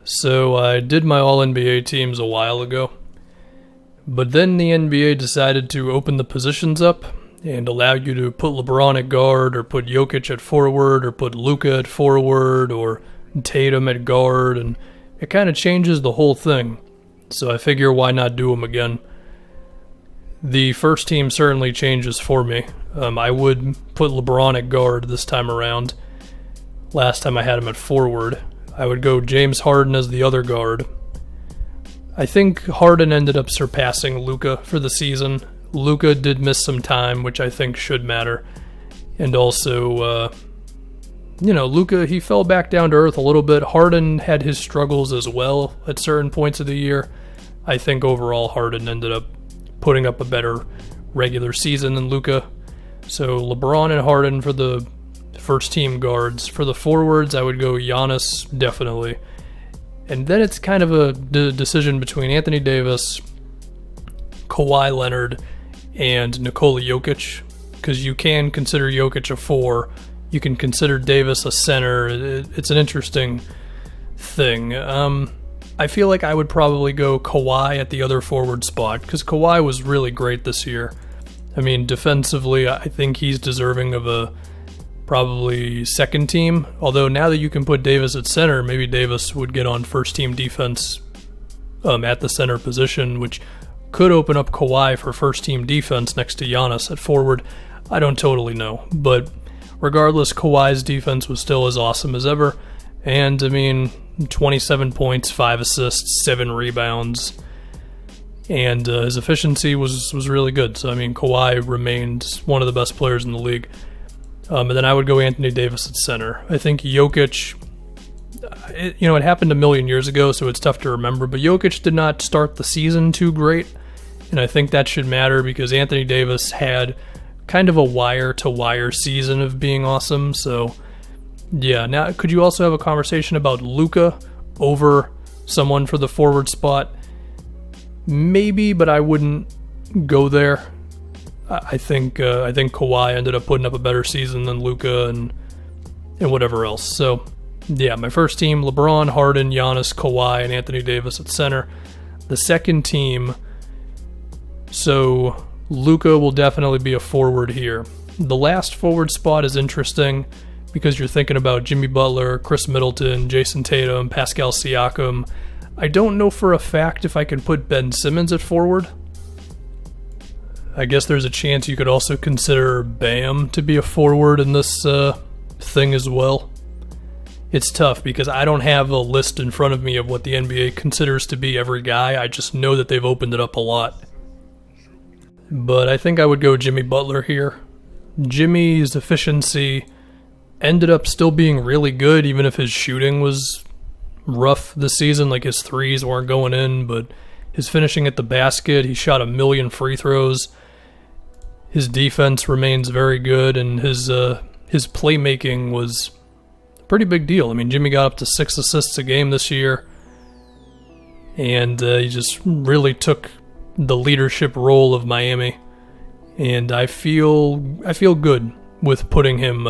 So I did my All-NBA teams a while ago, but then the NBA decided to open the positions up and allow you to put LeBron at guard or put Jokic at forward or put Luka at forward or Tatum at guard, and it kind of changes the whole thing. So I figure why not do them again. The first team certainly changes for me. I would put LeBron at guard this time around. Last time I had him at forward. I would go James Harden as the other guard. I think Harden ended up surpassing Luka for the season. Luka did miss some time, which I think should matter. And also, Luka, he fell back down to earth a little bit. Harden had his struggles as well at certain points of the year. I think overall Harden ended up putting up a better regular season than Luka. So LeBron and Harden for the first team guards. For the forwards, I would go Giannis, definitely. And then it's kind of a decision between Anthony Davis, Kawhi Leonard, and Nikola Jokic, because you can consider Jokic a 4. You can consider Davis a center. It's an interesting thing. I feel like I would probably go Kawhi at the other forward spot, because Kawhi was really great this year. I mean, defensively, I think he's deserving of a probably second team. Although now that you can put Davis at center, maybe Davis would get on first team defense at the center position, which could open up Kawhi for first team defense next to Giannis at forward. I don't totally know. But regardless, Kawhi's defense was still as awesome as ever. And, 27 points, 5 assists, 7 rebounds. And his efficiency was really good. So, Kawhi remained one of the best players in the league. And then I would go Anthony Davis at center. I think Jokic, it happened a million years ago, so it's tough to remember. But Jokic did not start the season too great. And I think that should matter because Anthony Davis had kind of a wire-to-wire season of being awesome. So, yeah. Now, could you also have a conversation about Luka over someone for the forward spot? Maybe, but I wouldn't go there. I think Kawhi ended up putting up a better season than Luka and whatever else. So, yeah, my first team, LeBron, Harden, Giannis, Kawhi, and Anthony Davis at center. The second team, so Luka will definitely be a forward here. The last forward spot is interesting because you're thinking about Jimmy Butler, Chris Middleton, Jason Tatum, Pascal Siakam. I don't know for a fact if I can put Ben Simmons at forward. I guess there's a chance you could also consider Bam to be a forward in this thing as well. It's tough because I don't have a list in front of me of what the NBA considers to be every guy. I just know that they've opened it up a lot. But I think I would go Jimmy Butler here. Jimmy's efficiency ended up still being really good, even if his shooting was rough this season. Like his threes weren't going in, but his finishing at the basket, he shot 1 million free throws. His defense remains very good, and his playmaking was a pretty big deal. Jimmy got up to 6 assists a game this year, and he just really took the leadership role of Miami. And I feel good with putting him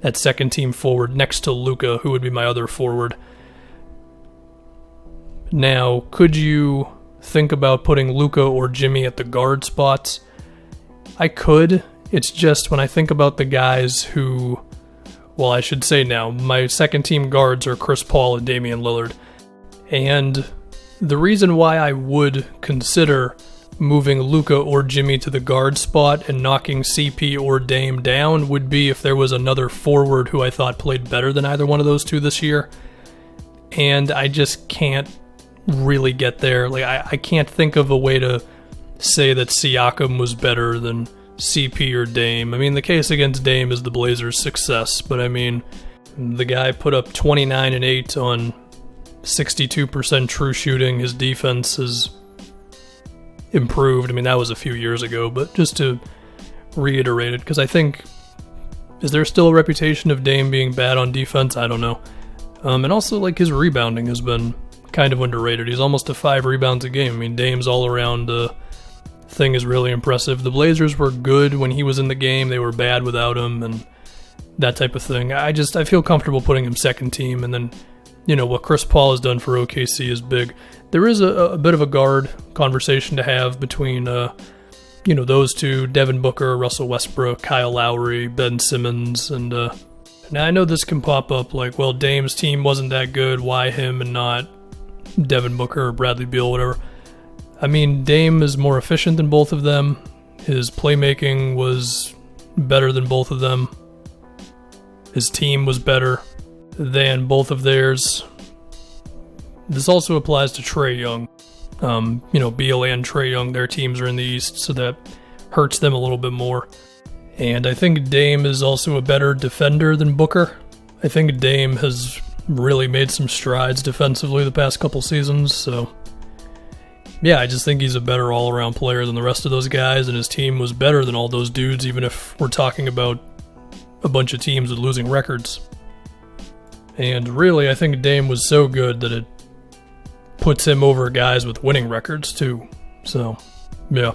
at second team forward next to Luka, who would be my other forward. Now, could you think about putting Luka or Jimmy at the guard spots? I could. It's just when I think about the guys who, well, I should say now, my second team guards are Chris Paul and Damian Lillard. And the reason why I would consider moving Luka or Jimmy to the guard spot and knocking CP or Dame down would be if there was another forward who I thought played better than either one of those two this year. And I just can't really get there. Like I can't think of a way to say that Siakam was better than CP or Dame. The case against Dame is the Blazers' success, but the guy put up 29 and 8 on 62% true shooting. His defense has improved. That was a few years ago, but just to reiterate it, because I think, is there still a reputation of Dame being bad on defense? I don't know. And also, his rebounding has been kind of underrated. He's almost to 5 rebounds a game. Dame's all-around thing is really impressive. The Blazers were good when he was in the game. They were bad without him, and that type of thing. I feel comfortable putting him second team, and then, what Chris Paul has done for OKC is big. There is a bit of a guard conversation to have between, those two, Devin Booker, Russell Westbrook, Kyle Lowry, Ben Simmons, and now I know this can pop up like, well, Dame's team wasn't that good, why him and not Devin Booker or Bradley Beal, whatever. I mean, Dame is more efficient than both of them. His playmaking was better than both of them. His team was better than both of theirs. This also applies to Trae Young. Beal and Trae Young, their teams are in the East, so that hurts them a little bit more. And I think Dame is also a better defender than Booker. I think Dame has really made some strides defensively the past couple seasons, so yeah, I just think he's a better all-around player than the rest of those guys, and his team was better than all those dudes, even if we're talking about a bunch of teams with losing records. And really, I think Dame was so good that it puts him over guys with winning records, too. So, yeah.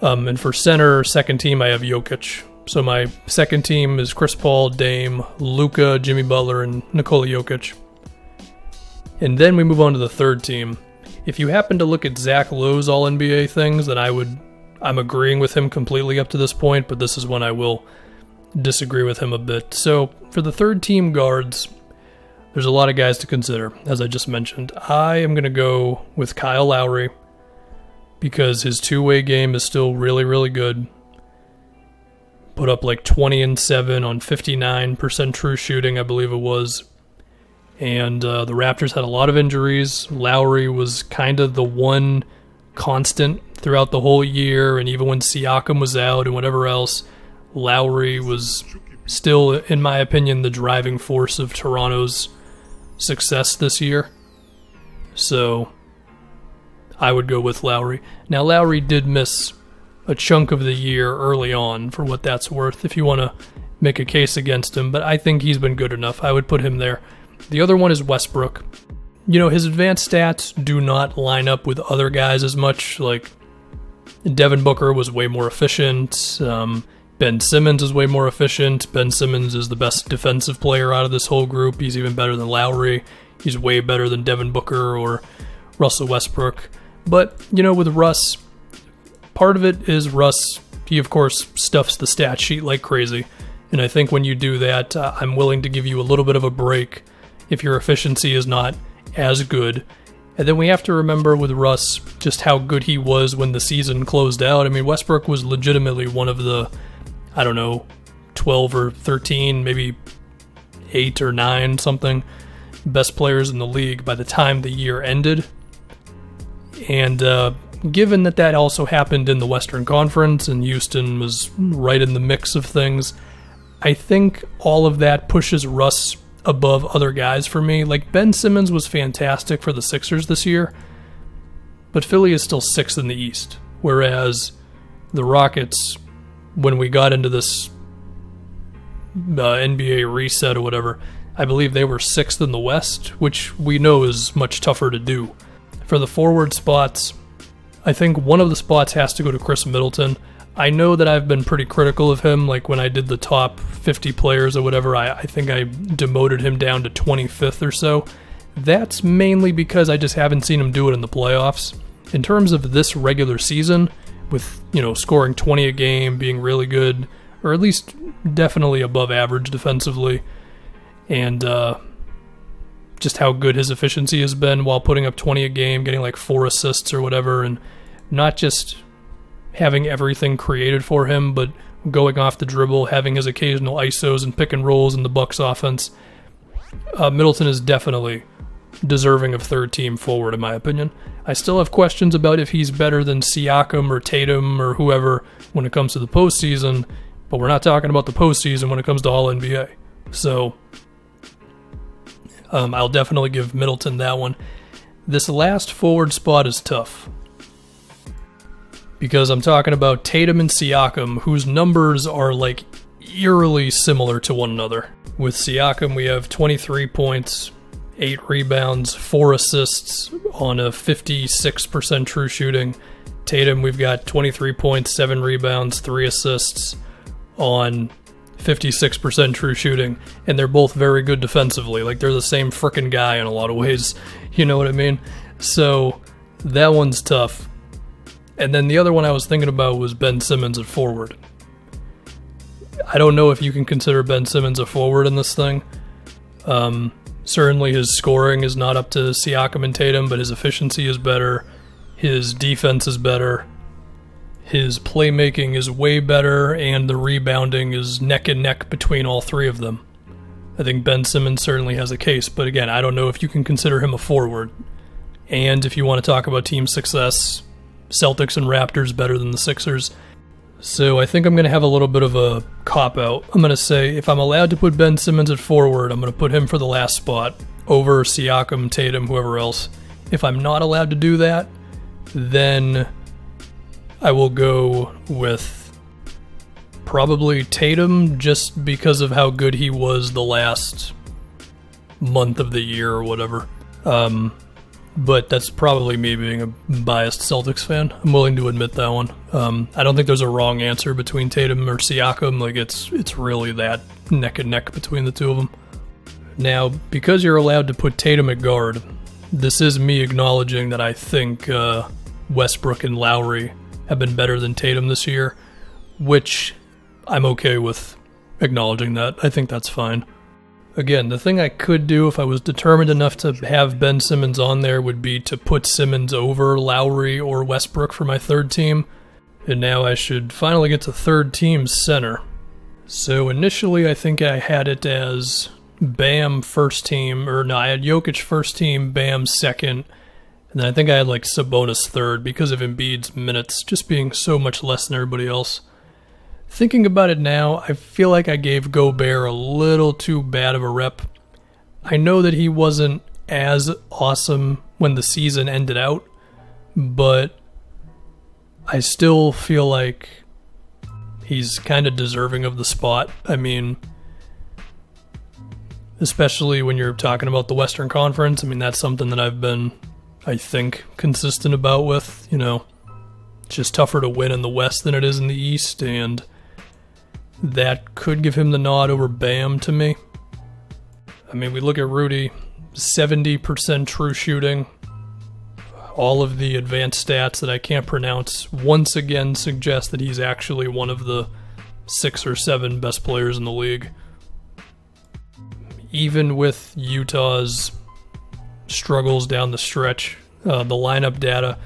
And for center, second team, I have Jokic. So my second team is Chris Paul, Dame, Luka, Jimmy Butler, and Nikola Jokic. And then we move on to the third team. If you happen to look at Zach Lowe's All-NBA things, then I'm agreeing with him completely up to this point, but this is when I will disagree with him a bit. So for the third team guards, there's a lot of guys to consider, as I just mentioned. I am going to go with Kyle Lowry because his two-way game is still really, really good. Put up like 20 and 7 on 59% true shooting, I believe it was. And the Raptors had a lot of injuries. Lowry was kind of the one constant throughout the whole year, and even when Siakam was out and whatever else, Lowry was still, in my opinion, the driving force of Toronto's success this year. So I would go with Lowry. Now, Lowry did miss a chunk of the year early on, for what that's worth, if you want to make a case against him, but I think he's been good enough. I would put him there. The other one is Westbrook. His advanced stats do not line up with other guys as much. Like, Devin Booker was way more efficient. Ben Simmons is way more efficient. Ben Simmons is the best defensive player out of this whole group. He's even better than Lowry. He's way better than Devin Booker or Russell Westbrook. But, with Russ, part of it is Russ, he of course stuffs the stat sheet like crazy. And I think when you do that, I'm willing to give you a little bit of a break if your efficiency is not as good. And then we have to remember with Russ just how good he was when the season closed out. I mean, Westbrook was legitimately one of the, 12 or 13, maybe 8 or 9 something, best players in the league by the time the year ended. And given that also happened in the Western Conference and Houston was right in the mix of things, I think all of that pushes Russ above other guys for me. Like, Ben Simmons was fantastic for the Sixers this year, but Philly is still 6th in the East, whereas the Rockets, when we got into this NBA reset or whatever, I believe they were 6th in the West, which we know is much tougher to do. For the forward spots, I think one of the spots has to go to Chris Middleton. I know that I've been pretty critical of him, like when I did the top 50 players or whatever, I think I demoted him down to 25th or so. That's mainly because I just haven't seen him do it in the playoffs. In terms of this regular season, with, scoring 20 a game, being really good, or at least definitely above average defensively, and just how good his efficiency has been while putting up 20 a game, getting like 4 assists or whatever, and not just having everything created for him, but going off the dribble, having his occasional ISOs and pick and rolls in the Bucks offense. Middleton is definitely deserving of third team forward, in my opinion. I still have questions about if he's better than Siakam or Tatum or whoever when it comes to the postseason, but we're not talking about the postseason when it comes to All-NBA. So I'll definitely give Middleton that one. This last forward spot is tough, because I'm talking about Tatum and Siakam, whose numbers are like eerily similar to one another. With Siakam, we have 23 points, 8 rebounds, 4 assists on a 56% true shooting. Tatum, we've got 23 points, 7 rebounds, 3 assists on 56% true shooting, and they're both very good defensively. Like, they're the same frickin' guy in a lot of ways. You know what I mean? So, that one's tough. And then the other one I was thinking about was Ben Simmons at forward. I don't know if you can consider Ben Simmons a forward in this thing. Certainly his scoring is not up to Siakam and Tatum, but his efficiency is better. His defense is better. His playmaking is way better, and the rebounding is neck and neck between all three of them. I think Ben Simmons certainly has a case, but again, I don't know if you can consider him a forward. And if you want to talk about team success, Celtics and Raptors better than the Sixers. So I think I'm going to have a little bit of a cop-out. I'm going to say if I'm allowed to put Ben Simmons at forward, I'm going to put him for the last spot over Siakam, Tatum, whoever else. If I'm not allowed to do that, then I will go with probably Tatum just because of how good he was the last month of the year or whatever. But that's probably me being a biased Celtics fan. I'm willing to admit that one. I don't think there's a wrong answer between Tatum or Siakam. Like, it's really that neck and neck between the two of them. Now, because you're allowed to put Tatum at guard, this is me acknowledging that I think Westbrook and Lowry have been better than Tatum this year, which I'm okay with acknowledging that. I think that's fine. Again, the thing I could do if I was determined enough to have Ben Simmons on there would be to put Simmons over Lowry or Westbrook for my third team. And now I should finally get to third team center. So initially I think I had it as Bam first team, or no, I had Jokic first team, Bam second, and then I think I had like Sabonis third because of Embiid's minutes just being so much less than everybody else. Thinking about it now, I feel like I gave Gobert a little too bad of a rep. I know that he wasn't as awesome when the season ended out, but I still feel like he's kind of deserving of the spot. I mean, especially when you're talking about the Western Conference, I mean, that's something that I've been, I think, consistent about with. You know, it's just tougher to win in the West than it is in the East, and that could give him the nod over Bam to me. I mean, we look at Rudy, 70% true shooting. All of the advanced stats that I can't pronounce once again suggest that he's actually one of the 6 or 7 best players in the league. Even with Utah's struggles down the stretch, the lineup data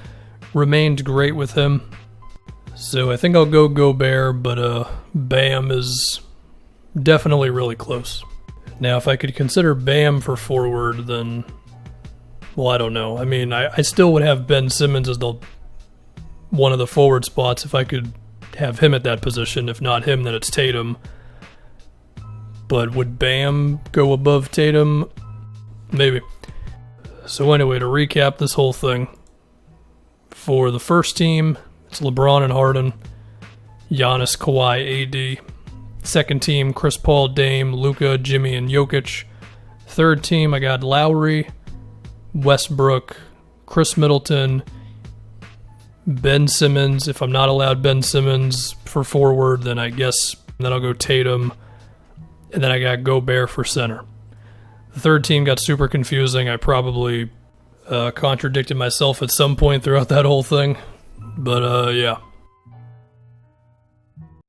remained great with him. So I think I'll go Gobert, but Bam is definitely really close. Now, if I could consider Bam for forward, then, well, I don't know. I mean, I still would have Ben Simmons as one of the forward spots if I could have him at that position. If not him, then it's Tatum. But would Bam go above Tatum? Maybe. So anyway, to recap this whole thing, for the first team, it's LeBron and Harden, Giannis, Kawhi, AD. Second team, Chris Paul, Dame, Luka, Jimmy, and Jokic. Third team, I got Lowry, Westbrook, Chris Middleton, Ben Simmons. If I'm not allowed Ben Simmons for forward, then I guess then I'll go Tatum. And then I got Gobert for center. The third team got super confusing. I probably contradicted myself at some point throughout that whole thing. But, yeah.